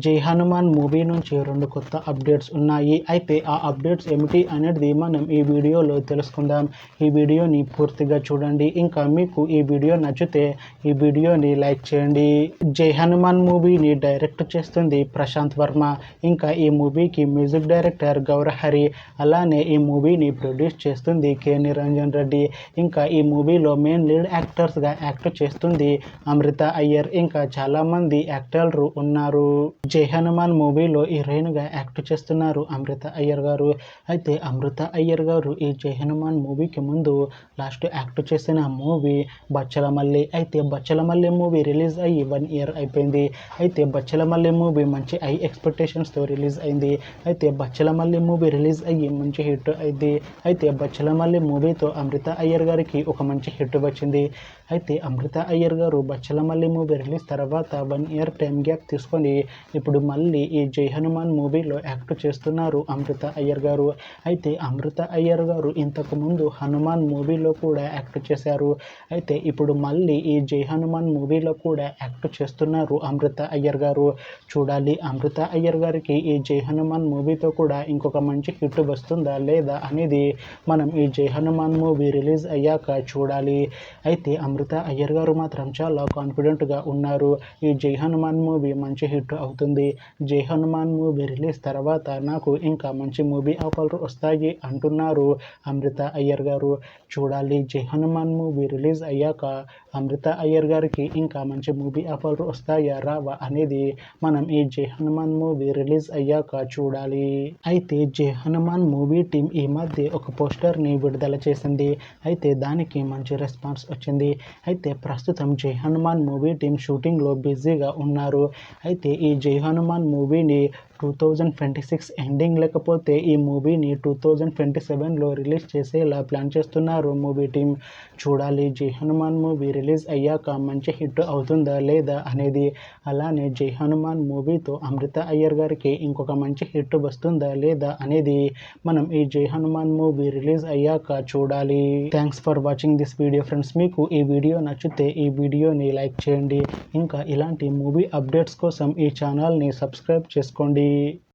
జై హనుమాన్ మూవీ నుంచి 2 కొత్త అప్డేట్స్ ఉన్నాయి. అయితే ఆ అప్డేట్స్ ఏమిటి అనేది మనం ఈ వీడియోలో తెలుసుకుందాం. ఈ వీడియోని పూర్తిగా చూడండి. ఇంకా మీకు ఈ వీడియో నచ్చితే ఈ వీడియోని లైక్ చేయండి. జై హనుమాన్ మూవీని డైరెక్ట్ చేస్తుంది ప్రశాంత్ వర్మ. ఇంకా ఈ మూవీకి మ్యూజిక్ డైరెక్టర్ గౌరహరి. అలానే ఈ మూవీని ప్రొడ్యూస్ చేస్తుంది కె నిరంజన్ రెడ్డి. ఇంకా ఈ మూవీలో మెయిన్ లీడ్ యాక్టర్స్గా యాక్ట్ చేస్తుంది అమృత అయ్యర్. ఇంకా చాలామంది యాక్టర్లు ఉన్నారు. జై హనుమాన్ మూవీలో హీరోయిన్గా యాక్ట్ చేస్తున్నారు అమృత అయ్యర్ గారు. అయితే అమృత అయ్యర్ గారు ఈ జై హనుమాన్ మూవీకి ముందు లాస్ట్ యాక్ట్ చేసిన మూవీ బచ్చలమల్లి. అయితే బచ్చలమల్లి మూవీ రిలీజ్ అయ్యి 1 year అయిపోయింది. అయితే బచ్చలమల్లి మూవీ మంచి హై ఎక్స్పెక్టేషన్స్తో రిలీజ్ అయింది. అయితే బచ్చలమల్లి మూవీ రిలీజ్ అయ్యి మంచి హిట్ అయింది. అయితే బచ్చలమల్లి మూవీతో అమృత అయ్యర్ గారికి ఒక మంచి హిట్ వచ్చింది. అయితే అమృత అయ్యర్ గారు బచ్చలమల్లి మూవీ రిలీజ్ తర్వాత 1 year టైం గ్యాప్ తీసుకొని ఇప్పుడు మళ్ళీ ఈ జై హనుమాన్ మూవీలో యాక్ట్ చేస్తున్నారు అమృత అయ్యర్ గారు. అయితే అమృత అయ్యర్ గారు ఇంతకు ముందు హనుమాన్ మూవీలో కూడా యాక్ట్ చేశారు. అయితే ఇప్పుడు మళ్ళీ ఈ జై హనుమాన్ మూవీలో కూడా యాక్ట్ చేస్తున్నారు అమృత అయ్యర్ గారు. చూడాలి అమృత అయ్యర్ గారికి ఈ జై హనుమాన్ మూవీతో కూడా ఇంకొక మంచి హిట్ వస్తుందా లేదా అనేది మనం ఈ జై హనుమాన్ మూవీ రిలీజ్ అయ్యాక చూడాలి. అయితే అమృత అయ్యర్ గారు మాత్రం చాలా కాన్ఫిడెంట్గా ఉన్నారు. ఈ జై హనుమాన్ మూవీ మంచి హిట్ అవుతుంది. జై హనుమాన్ మూవీ రిలీజ్ తర్వాత నాకు ఇంకా మంచి మూవీ ఆఫర్లు వస్తాయి అంటున్నారు అమృత అయ్యర్ గారు. చూడాలి జై హనుమాన్ మూవీ రిలీజ్ అయ్యాక అమృత అయ్యర్ గారికి ఇంకా మంచి మూవీ ఆఫర్లు వస్తాయా రావా అనేది మనం ఈ జై హనుమాన్ మూవీ రిలీజ్ అయ్యాక చూడాలి. అయితే జై హనుమాన్ మూవీ టీం ఈ మధ్య ఒక పోస్టర్ని విడుదల చేసింది. అయితే దానికి మంచి రెస్పాన్స్ వచ్చింది. అయితే ప్రస్తుతం జై హనుమాన్ మూవీ టీం షూటింగ్లో బిజీగా ఉన్నారు. అయితే ఈ జై హనుమాన్ మూవీని 2026 ఎండింగ్ లేకపోతే ఈ మూవీని 2027లో రిలీజ్ చేసేలా ప్లాన్ చేస్తున్నారు మూవీ టీం. చూడాలి జై హనుమాన్ మూవీ రిలీజ్ అయ్యాక మంచి హిట్ అవుతుందా లేదా అనేది. అలానే జై హనుమాన్ మూవీతో అమృత అయ్యర్ గారికి ఇంకొక మంచి హిట్ వస్తుందా లేదా అనేది మనం ఈ జై హనుమాన్ మూవీ రిలీజ్ అయ్యాక చూడాలి. Thanks for watching this video friends. మీకు ఈ వీడియో నచ్చితే ఈ వీడియోని లైక్ చేయండి. ఇంకా ఇలాంటి మూవీ అప్డేట్స్ కోసం ఈ ఛానల్ని సబ్స్క్రైబ్ చేసుకోండి.